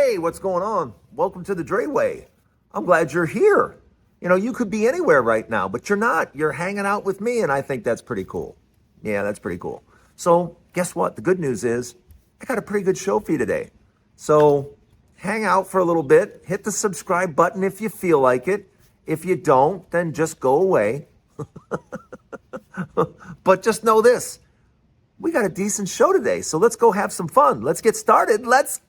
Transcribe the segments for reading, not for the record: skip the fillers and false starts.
Hey, what's going on? Welcome to the Dray Way. I'm glad you're here. You know, you could be anywhere right now, but you're not. You're hanging out with me, and I think that's pretty cool. Yeah, that's pretty cool. So, guess what? The good news is I got a pretty good show for you today. So, hang out for a little bit. Hit the subscribe button if you feel like it. If you don't, then just go away. But just know this. We got a decent show today, so let's go have some fun. Let's get started. Let's go!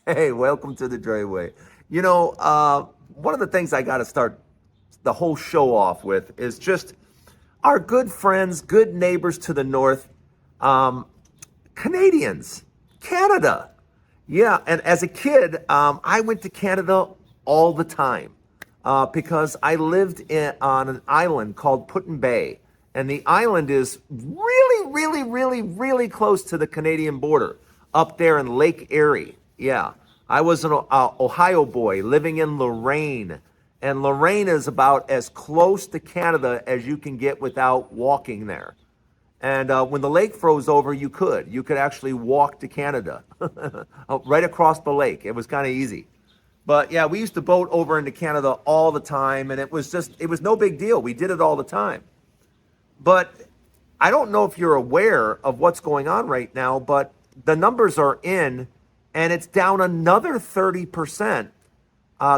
Hey, welcome to the Dray Way. You know, one of the things I got to start the whole show off with is just our good friends, good neighbors to the north, Canadians, Canada. Yeah, and as a kid, I went to Canada all the time because I lived on an island called Put-in-Bay. And the island is really close to the Canadian border up there in Lake Erie. Yeah, I was an Ohio boy living in Lorraine. And Lorraine is about as close to Canada as you can get without walking there. And when the lake froze over, you could actually walk to Canada right across the lake. It was kind of easy. But yeah, we used to boat over into Canada all the time. And it was no big deal. We did it all the time. But I don't know if you're aware of what's going on right now, but the numbers are in and it's down another 30%.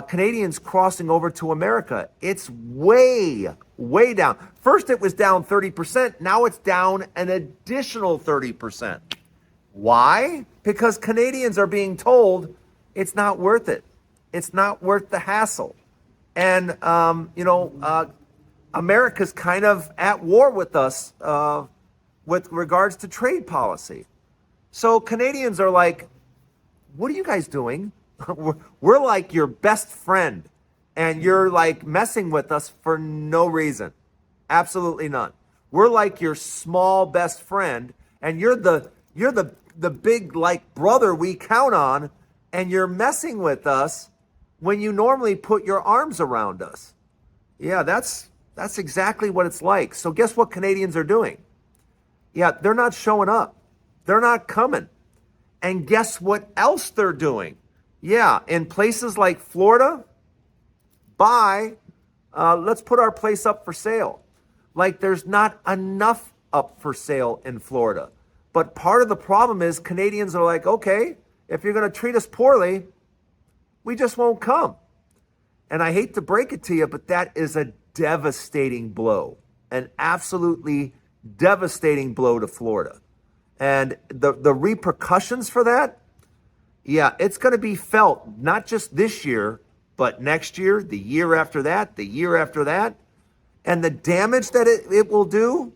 Canadians crossing over to America. It's way down. First, it was down 30%. Now it's down an additional 30%. Why? Because Canadians are being told it's not worth it. It's not worth the hassle. And, America's kind of at war with us with regards to trade policy. So Canadians are like, what are you guys doing? We're like your best friend, and you're like messing with us for no reason. Absolutely none. We're like your small best friend, and you're the big like brother we count on, and you're messing with us when you normally put your arms around us. Yeah, that's exactly what it's like. So guess what Canadians are doing? Yeah, they're not showing up. They're not coming. And guess what else they're doing? Yeah, in places like Florida, let's put our place up for sale. Like there's not enough up for sale in Florida. But part of the problem is Canadians are like, okay, if you're going to treat us poorly, we just won't come. And I hate to break it to you, but that is a devastating blow, an absolutely devastating blow to Florida. And the repercussions for that, yeah, it's going to be felt not just this year, but next year, the year after that, the year after that. And the damage that it will do,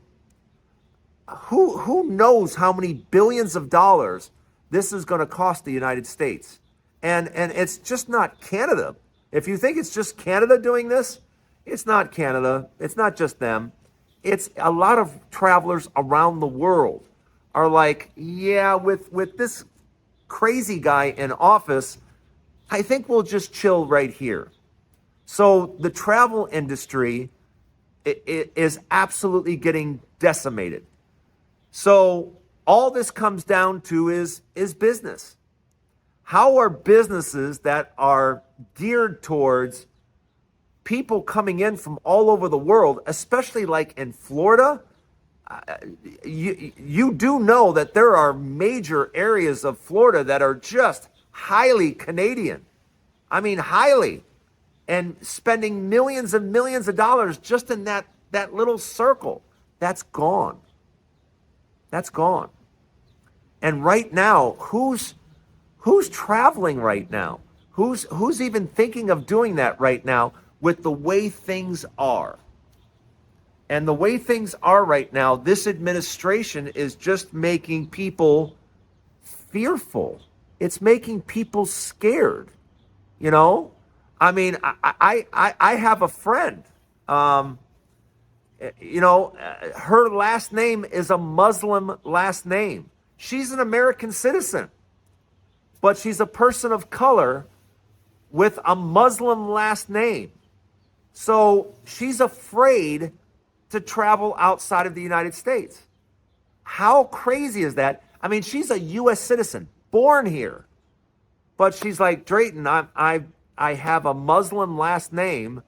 who knows how many billions of dollars this is going to cost the United States. And it's just not Canada. If you think it's just Canada doing this, it's not Canada. It's not just them. It's a lot of travelers around the world are like, yeah, with this crazy guy in office, I think we'll just chill right here. So the travel industry it is absolutely getting decimated. So all this comes down to is business. How are businesses that are geared towards people coming in from all over the world, especially like in Florida? You do know that there are major areas of Florida that are just highly Canadian. I mean, highly. And spending millions and millions of dollars just in that little circle. That's gone. That's gone. And right now, who's traveling right now? Who's even thinking of doing that right now with the way things are? And the way things are right now, this administration is just making people fearful. It's making people scared. You know, I mean, I have a friend Her last name is a Muslim last name. She's an American citizen, but she's a person of color with a Muslim last name. So she's afraid to travel outside of the United States. How crazy is that? I mean, she's a U.S. citizen, born here, but she's like, Drayton, I have a Muslim last name,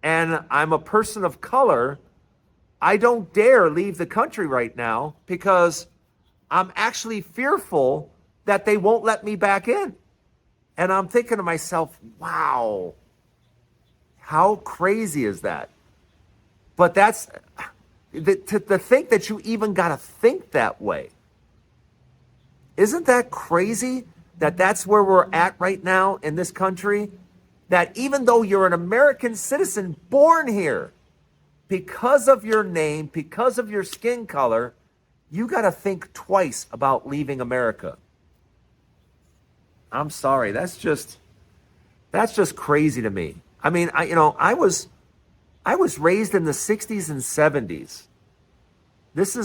and I'm a person of color. I don't dare leave the country right now because I'm actually fearful that they won't let me back in. And I'm thinking to myself, wow, how crazy is that? But that's to think that you even got to think that way. Isn't that crazy that that's where we're at right now in this country? That even though you're an American citizen born here, because of your name, because of your skin color, you got to think twice about leaving America. I'm sorry, that's just crazy to me. I mean, I was raised in the 60s and 70s. This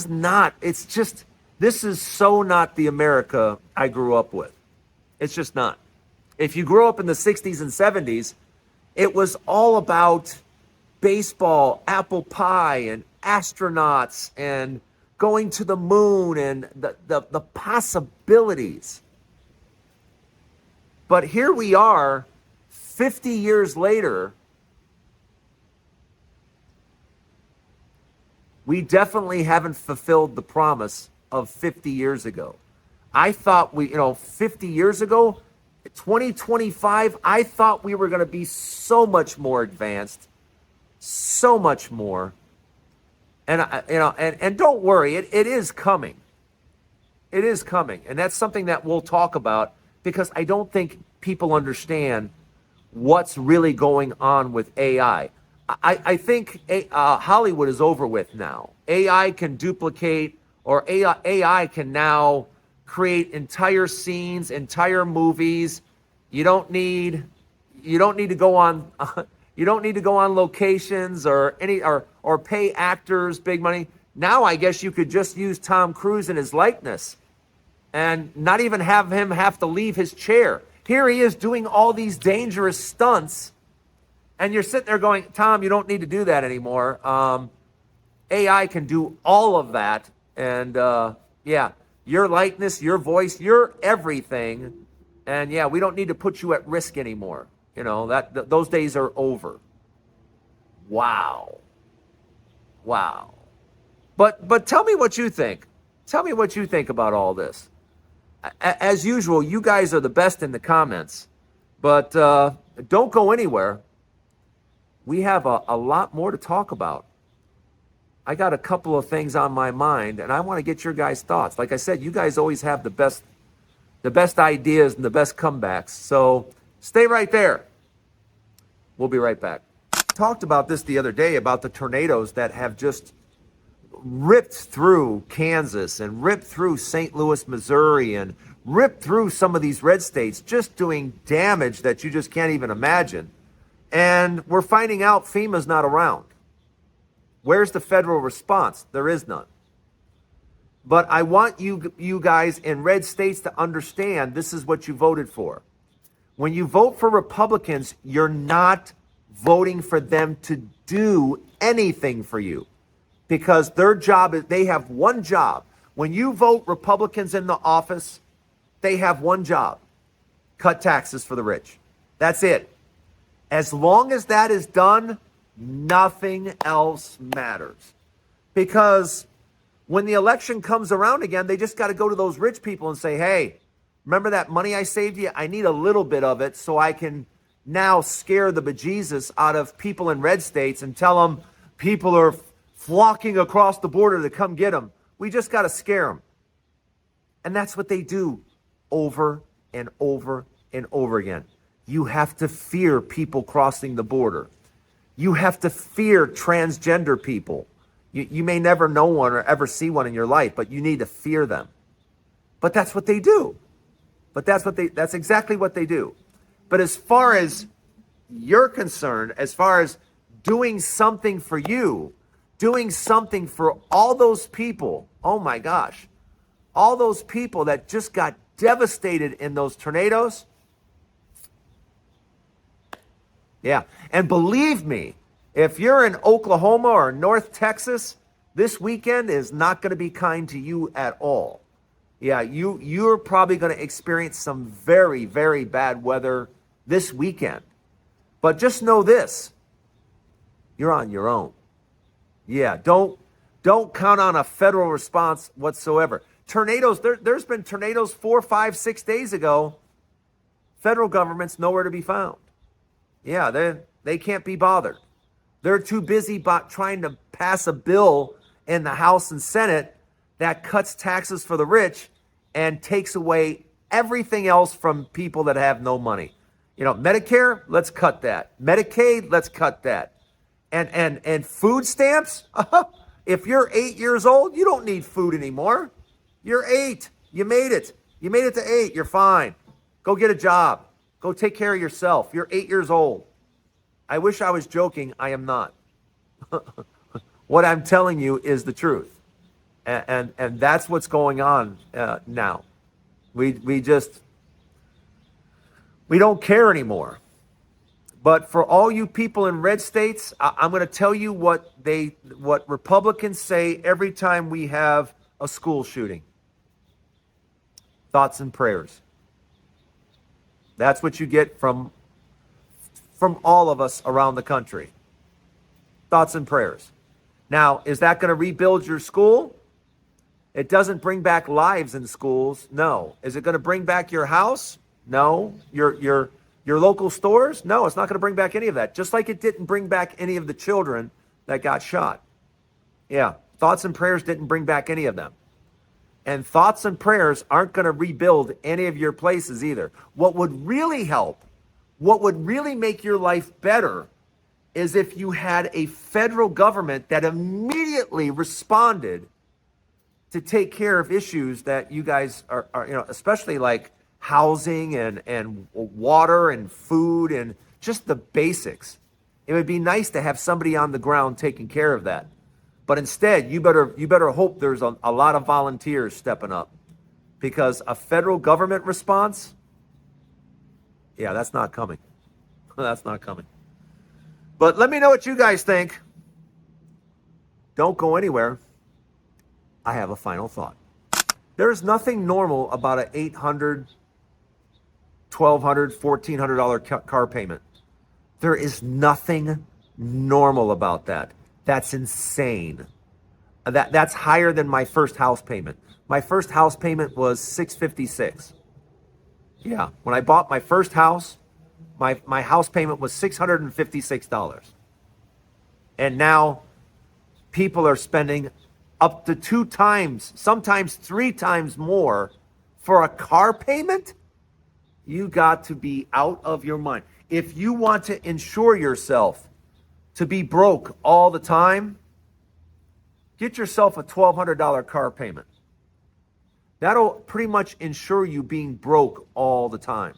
is so not the America I grew up with. It's just not. If you grew up in the 60s and 70s, it was all about baseball, apple pie, and astronauts, and going to the moon, and the possibilities. But here we are, 50 years later. We definitely haven't fulfilled the promise of 50 years ago. I thought 50 years ago, 2025, I thought we were going to be so much more advanced, so much more. And and don't worry, it is coming. It is coming. And that's something that we'll talk about, because I don't think people understand what's really going on with AI. I think Hollywood is over with now. AI can duplicate, or AI can now create entire scenes, entire movies. You don't need to go on locations or pay actors big money. Now I guess you could just use Tom Cruise in his likeness and not even have him have to leave his chair. Here he is doing all these dangerous stunts, and you're sitting there going, Tom, you don't need to do that anymore. AI can do all of that. And yeah, your likeness, your voice, your everything. And yeah, we don't need to put you at risk anymore. Those days are over. Wow. But tell me what you think. Tell me what you think about all this. As usual, you guys are the best in the comments. But don't go anywhere. We have a lot more to talk about. I got a couple of things on my mind, and I want to get your guys' thoughts. Like I said, you guys always have the best ideas and the best comebacks. So stay right there. We'll be right back. Talked about this the other day, about the tornadoes that have just ripped through Kansas and ripped through St. Louis, Missouri, and ripped through some of these red states, just doing damage that you just can't even imagine. And we're finding out FEMA's not around. Where's the federal response? There is none. But I want you guys in red states to understand this is what you voted for. When you vote for Republicans, you're not voting for them to do anything for you, because their job is, they have one job. When you vote Republicans in the office, they have one job: cut taxes for the rich. That's it. As long as that is done, nothing else matters. Because when the election comes around again, they just got to go to those rich people and say, hey, remember that money I saved you? I need a little bit of it so I can now scare the bejesus out of people in red states and tell them people are flocking across the border to come get them. We just got to scare them. And that's what they do over and over and over again. You have to fear people crossing the border. You have to fear transgender people. You may never know one or ever see one in your life, but you need to fear them. But that's what they do. That's exactly what they do. But as far as you're concerned, as far as doing something for you, doing something for all those people. Oh my gosh. All those people that just got devastated in those tornadoes. Yeah. And believe me, if you're in Oklahoma or North Texas, this weekend is not going to be kind to you at all. Yeah, you're probably going to experience some very, very bad weather this weekend. But just know this, you're on your own. Yeah, don't count on a federal response whatsoever. Tornadoes, there's been tornadoes 4, 5, 6 days ago. Federal government's nowhere to be found. Yeah, they can't be bothered. They're too busy trying to pass a bill in the House and Senate that cuts taxes for the rich and takes away everything else from people that have no money. You know, Medicare, let's cut that. Medicaid, let's cut that. And food stamps, if you're 8 years old, you don't need food anymore. You're 8. You made it. You made it to 8. You're fine. Go get a job. Go take care of yourself. You're 8 years old. I wish I was joking. I am not. What I'm telling you is the truth. And that's what's going on now. We don't care anymore. But for all you people in red states, I'm going to tell you what Republicans say every time we have a school shooting. Thoughts and prayers. That's what you get from all of us around the country. Thoughts and prayers. Now, is that going to rebuild your school? It doesn't bring back lives in schools. No. Is it going to bring back your house? No. Your local stores? No, it's not going to bring back any of that. Just like it didn't bring back any of the children that got shot. Yeah. Thoughts and prayers didn't bring back any of them. And thoughts and prayers aren't going to rebuild any of your places either. What would really help, what would really make your life better is if you had a federal government that immediately responded to take care of issues that you guys are especially like housing and water and food and just the basics. It would be nice to have somebody on the ground taking care of that. But instead, you better hope there's a lot of volunteers stepping up, because a federal government response, yeah, that's not coming. That's not coming. But let me know what you guys think. Don't go anywhere. I have a final thought. There's nothing normal about an $800, $1,200, $1,400 car payment. There is nothing normal about that. That's insane. That's higher than my first house payment. My first house payment was $656. Yeah, when I bought my first house, my house payment was $656. And now people are spending up to 2 times, sometimes 3 times more for a car payment. You got to be out of your mind. If you want to insure yourself to be broke all the time, get yourself a $1,200 car payment. That'll pretty much insure you being broke all the time.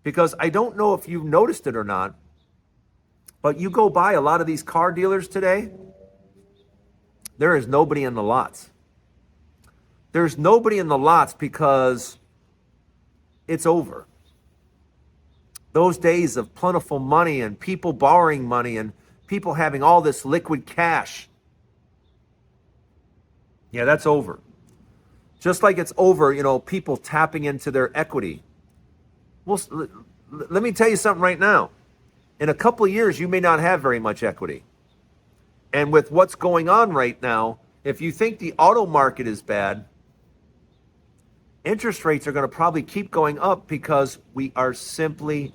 Because I don't know if you've noticed it or not, but you go by a lot of these car dealers today, there is nobody in the lots. There's nobody in the lots because it's over. Those days of plentiful money and people borrowing money and people having all this liquid cash, yeah, that's over. Just like it's over, people tapping into their equity. Well, let me tell you something right now. In a couple of years, you may not have very much equity. And with what's going on right now, if you think the auto market is bad, interest rates are going to probably keep going up because we are simply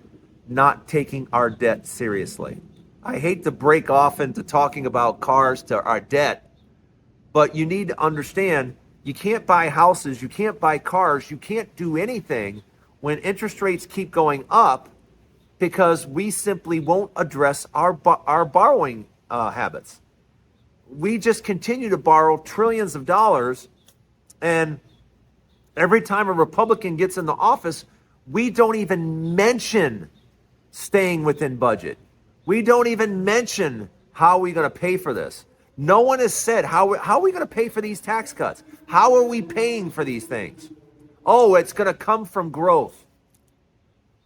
not taking our debt seriously. I hate to break off into talking about cars to our debt, but you need to understand you can't buy houses, you can't buy cars, you can't do anything when interest rates keep going up because we simply won't address our borrowing habits. We just continue to borrow trillions of dollars, and every time a Republican gets in the office, we don't even mention staying within budget. We don't even mention how we're going to pay for this. No one has said, how are we going to pay for these tax cuts? How are we paying for these things? Oh, it's going to come from growth.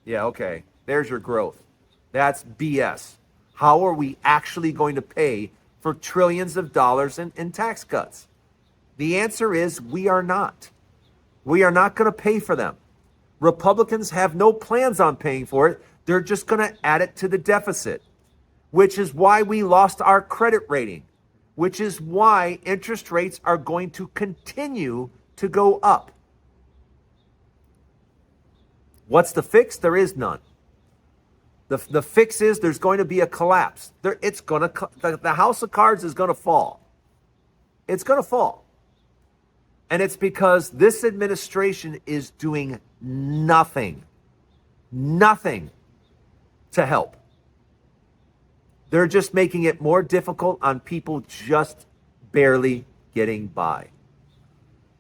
Yeah, okay. There's your growth. That's BS. How are we actually going to pay for trillions of dollars in tax cuts? The answer is we are not. We are not going to pay for them. Republicans have no plans on paying for it. They're just going to add it to the deficit, which is why we lost our credit rating, which is why interest rates are going to continue to go up. What's the fix? There is none. The fix is there's going to be a collapse. The house of cards is going to fall. It's going to fall. And it's because this administration is doing nothing to help. They're just making it more difficult on people just barely getting by.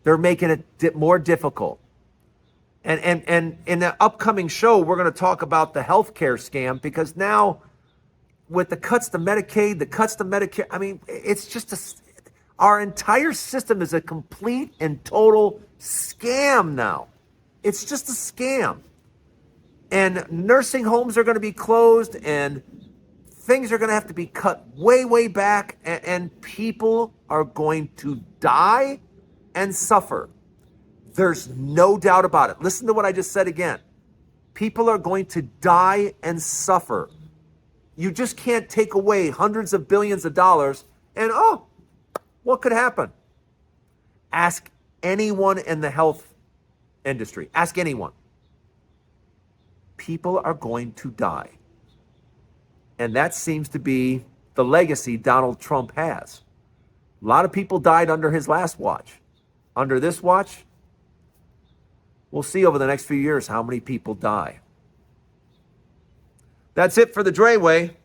They're making it more difficult. And in the upcoming show, we're going to talk about the healthcare scam, because now with the cuts to Medicaid, the cuts to Medicare, I mean, it's just our entire system is a complete and total scam now. It's just a scam. And nursing homes are going to be closed, and things are going to have to be cut way, way back, and people are going to die and suffer. There's no doubt about it. Listen to what I just said again. People are going to die and suffer. You just can't take away hundreds of billions of dollars and, oh, what could happen? Ask anyone in the health industry. Ask anyone. People are going to die. And that seems to be the legacy Donald Trump has. A lot of people died under his last watch. Under this watch, we'll see over the next few years how many people die. That's it for the Dray Way.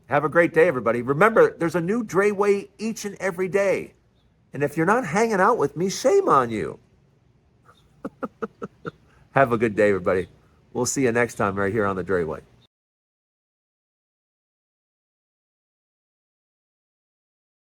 Have a great day, everybody. Remember, there's a new Dray Way each and every day. And if you're not hanging out with me, shame on you. Have a good day, everybody. We'll see you next time right here on the Dray Way.